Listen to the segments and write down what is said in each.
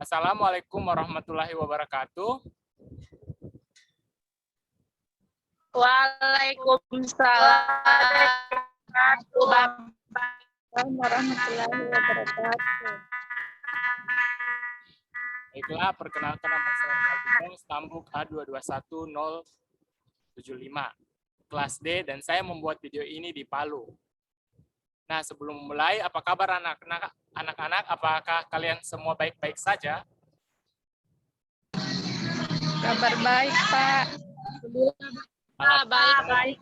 Assalamualaikum warahmatullahi wabarakatuh. Waalaikumsalam warahmatullahi wabarakatuh. Baiklah, perkenalkan nama saya Alvin Stambuk A221075, kelas D, dan saya membuat video ini di Palu. Nah, sebelum memulai, apa kabar anak-anak? Apakah kalian semua baik-baik saja? Kabar baik, Pak. Baik.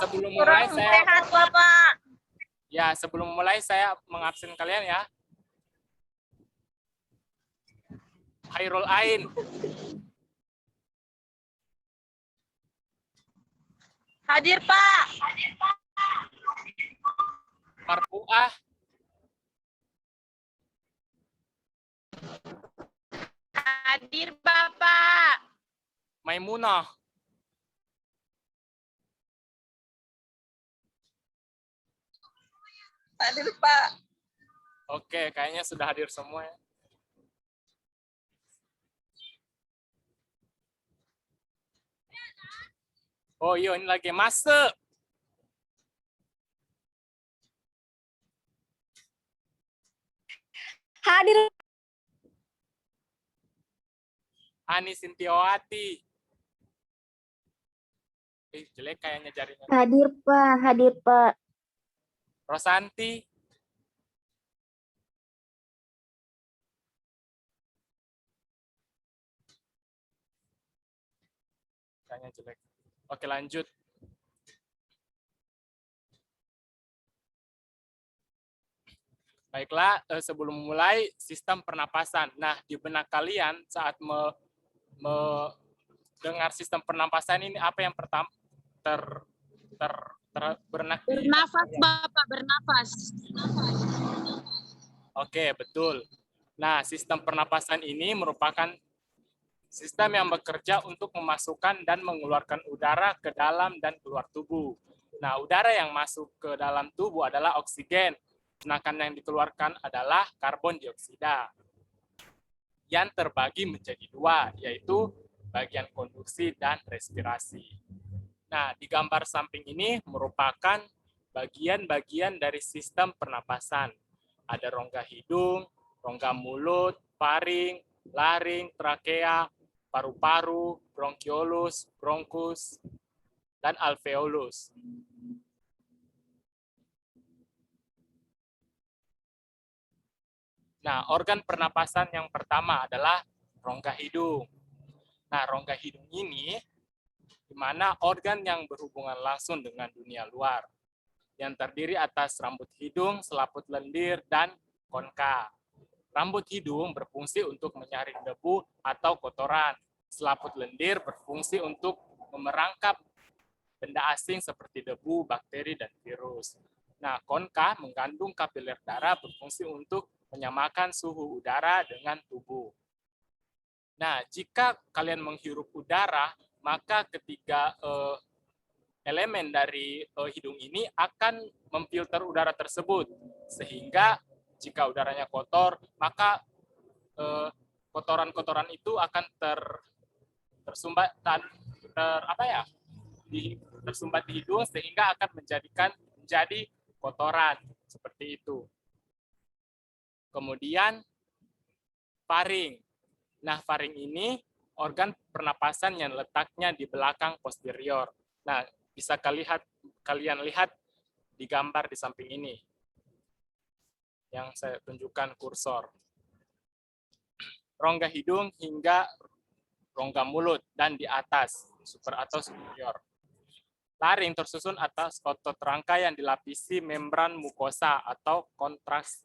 Sebelum mulai saya sehat, Bapak. Ya, sebelum mulai saya mengabsen kalian ya. Hairul Ain. Hadir, Pak. Marfuah. Hadir, Bapak. Maimunah. Hadir, Pak. Oke, kayaknya sudah hadir semua ya. Oh iya, ini lagi masuk. Hadir. Ani Sintiowati. Jelek kayaknya jarinya. Hadir, Pak. Hadir, Pak. Rosanti. Kayaknya jelek. Oke, lanjut. Baiklah, sebelum memulai sistem pernapasan. Nah, di benak kalian saat mendengar sistem pernapasan ini, apa yang pertama bernak? Bernafas, Bapak, bernafas. Oke, betul. Nah, sistem pernapasan ini merupakan sistem yang bekerja untuk memasukkan dan mengeluarkan udara ke dalam dan keluar tubuh. Nah, udara yang masuk ke dalam tubuh adalah oksigen, sedangkan yang dikeluarkan adalah karbon dioksida. Yang terbagi menjadi dua, yaitu bagian konduksi dan respirasi. Nah, di gambar samping ini merupakan bagian-bagian dari sistem pernapasan. Ada rongga hidung, rongga mulut, faring, laring, trakea, paru-paru, bronkiolus, bronkus, dan alveolus. Nah, organ pernapasan yang pertama adalah rongga hidung. Nah, rongga hidung ini di mana organ yang berhubungan langsung dengan dunia luar, yang terdiri atas rambut hidung, selaput lendir, dan konka. Rambut hidung berfungsi untuk menyaring debu atau kotoran. Selaput lendir berfungsi untuk memerangkap benda asing seperti debu, bakteri, dan virus. Nah, konka mengandung kapiler darah berfungsi untuk menyamakan suhu udara dengan tubuh. Nah, jika kalian menghirup udara, maka ketiga elemen dari hidung ini akan memfilter udara tersebut, sehingga jika udaranya kotor, maka kotoran-kotoran itu akan tersumbat tersumbat di hidung, sehingga akan menjadi kotoran seperti itu. Kemudian faring. Nah, faring ini organ pernapasan yang letaknya di belakang posterior. Nah, bisa kalian lihat di gambar di samping ini yang saya tunjukkan kursor. Rongga hidung hingga rongga mulut dan di atas super atau superior. Laring tersusun atas otot rangka yang dilapisi membran mukosa atau kontraksi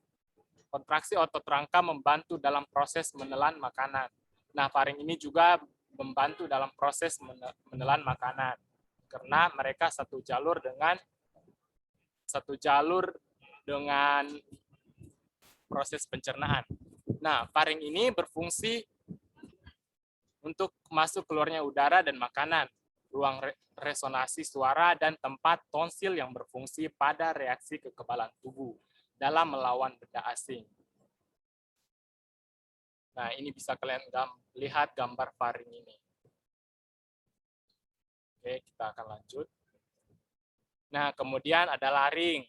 otot rangka membantu dalam proses menelan makanan. Nah, faring ini juga membantu dalam proses menelan makanan, karena mereka satu jalur dengan proses pencernaan. Nah, faring ini berfungsi untuk masuk keluarnya udara dan makanan, ruang resonansi suara, dan tempat tonsil yang berfungsi pada reaksi kekebalan tubuh dalam melawan benda asing. Nah, ini bisa kalian lihat gambar faring ini. Oke, kita akan lanjut. Nah, kemudian ada laring.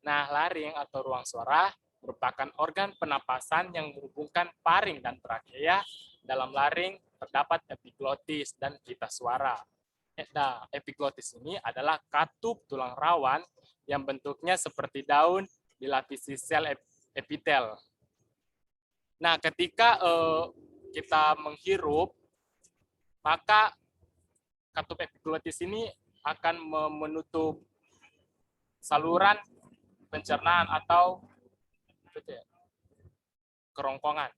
Nah, laring atau ruang suara merupakan organ penapasan yang menghubungkan faring dan trakea. Dalam laring terdapat epiglotis dan pita suara. Nah, epiglotis ini adalah katup tulang rawan yang bentuknya seperti daun dilapisi sel epitel. Nah, ketika kita menghirup, maka katup epiglotis ini akan menutup saluran pencernaan atau kerongkongan.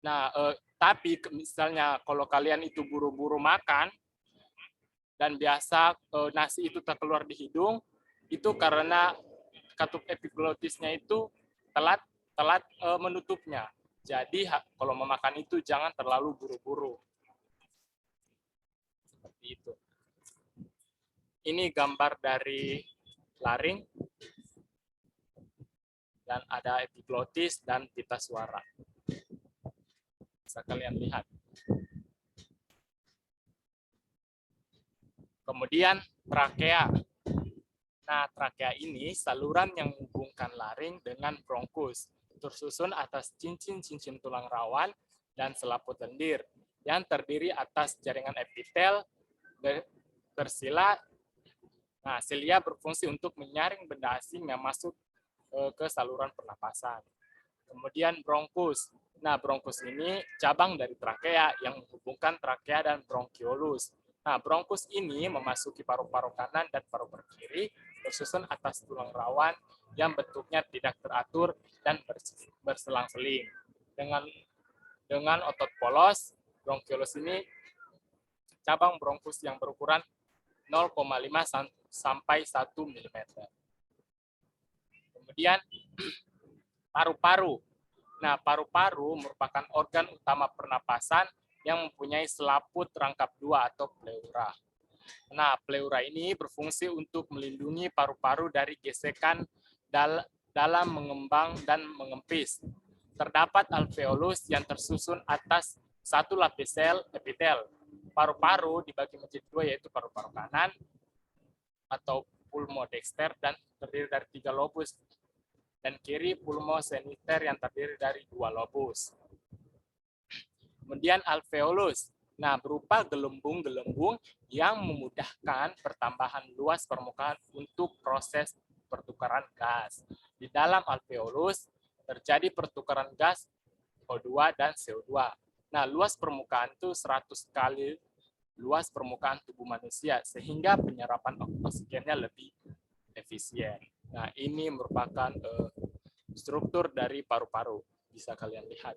Nah, tapi misalnya kalau kalian itu buru-buru makan dan biasa nasi itu terkeluar di hidung, itu karena katup epiglotisnya itu telat menutupnya. Jadi kalau memakan itu jangan terlalu buru-buru. Seperti itu. Ini gambar dari laring dan ada epiglotis dan pita suara. Bisa kalian lihat. Kemudian trakea. Nah, trakea ini saluran yang menghubungkan laring dengan bronkus, tersusun atas cincin-cincin tulang rawan dan selaput lendir yang terdiri atas jaringan epitel bersila. Nah, silia berfungsi untuk menyaring benda asing yang masuk ke saluran pernapasan. Kemudian bronkus. Nah, bronkus ini cabang dari trakea yang menghubungkan trakea dan bronkiolus. Nah, bronkus ini memasuki paru-paru kanan dan paru-paru kiri, tersusun atas tulang rawan yang bentuknya tidak teratur dan berselang-seling. Dengan otot polos, bronkiolus ini cabang bronkus yang berukuran 0,5 sampai 1 mm. Kemudian paru-paru. Nah, paru-paru merupakan organ utama pernapasan yang mempunyai selaput rangkap dua atau pleura. Nah, pleura ini berfungsi untuk melindungi paru-paru dari gesekan dalam mengembang dan mengempis. Terdapat alveolus yang tersusun atas satu lapis sel epitel. Paru-paru dibagi menjadi dua, yaitu paru-paru kanan atau pulmodexter dan terdiri dari 3 lobus, dan kiri pulmoseniter yang terdiri dari 2 lobus. Kemudian alveolus. Nah, berupa gelembung-gelembung yang memudahkan pertambahan luas permukaan untuk proses pertukaran gas. Di dalam alveolus terjadi pertukaran gas O2 dan CO2. Nah, luas permukaan itu 100 kali luas permukaan tubuh manusia, sehingga penyerapan oksigennya lebih efisien. Nah, ini merupakan struktur dari paru-paru. Bisa kalian lihat.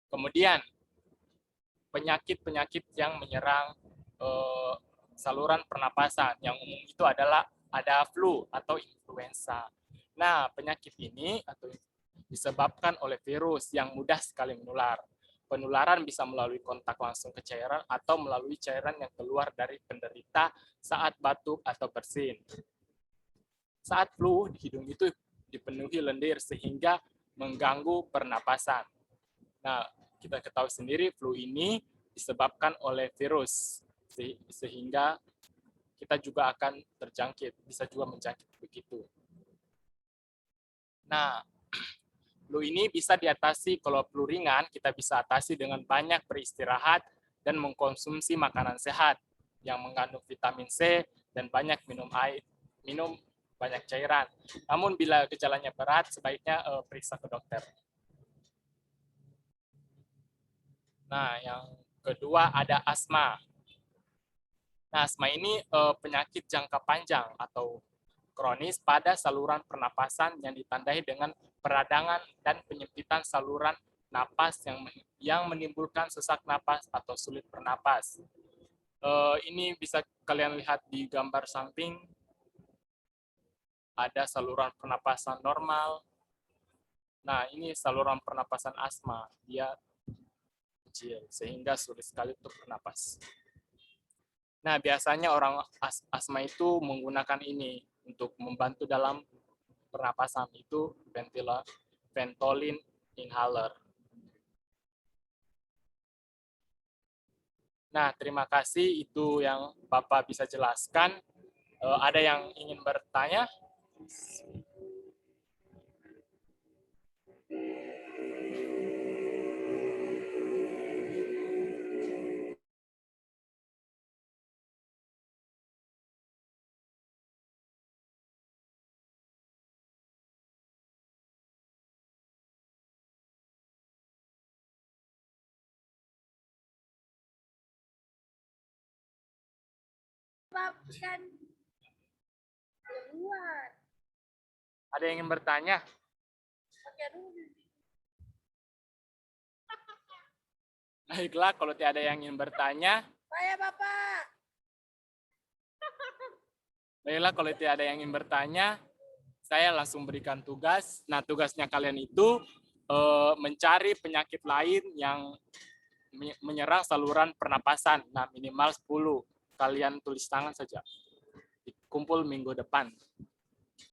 Kemudian, penyakit-penyakit yang menyerang saluran pernapasan. Yang umum itu adalah ada flu atau influenza. Nah, penyakit ini atau disebabkan oleh virus yang mudah sekali menular. Penularan bisa melalui kontak langsung ke cairan atau melalui cairan yang keluar dari penderita saat batuk atau bersin. Saat flu, di hidung itu dipenuhi lendir sehingga mengganggu pernapasan. Nah, kita ketahui sendiri flu ini disebabkan oleh virus, sehingga kita juga akan terjangkit, bisa juga menjangkit begitu. Nah, flu ini bisa diatasi. Kalau flu ringan, kita bisa atasi dengan banyak beristirahat dan mengkonsumsi makanan sehat yang mengandung vitamin C dan banyak minum banyak cairan. Namun bila gejalanya berat, sebaiknya periksa ke dokter. Nah, yang kedua ada asma. Nah, asma ini penyakit jangka panjang atau kronis pada saluran pernapasan yang ditandai dengan peradangan dan penyempitan saluran napas yang menimbulkan sesak napas atau sulit bernapas. Ini bisa kalian lihat di gambar samping. Ada saluran pernapasan normal. Nah, ini saluran pernapasan asma. Dia kecil, sehingga sulit sekali untuk bernapas. Nah, biasanya orang asma itu menggunakan ini untuk membantu dalam pernapasan, itu Ventolin inhaler. Nah, terima kasih, itu yang Bapak bisa jelaskan. Ada yang ingin bertanya? Ada yang ingin bertanya? Baiklah, kalau tidak ada yang ingin bertanya. Saya Bapak. Baiklah, kalau tidak ada yang ingin bertanya, saya langsung berikan tugas. Nah, tugasnya kalian itu mencari penyakit lain yang menyerang saluran pernapasan. Nah, minimal 10. Kalian tulis tangan saja. Kumpul minggu depan.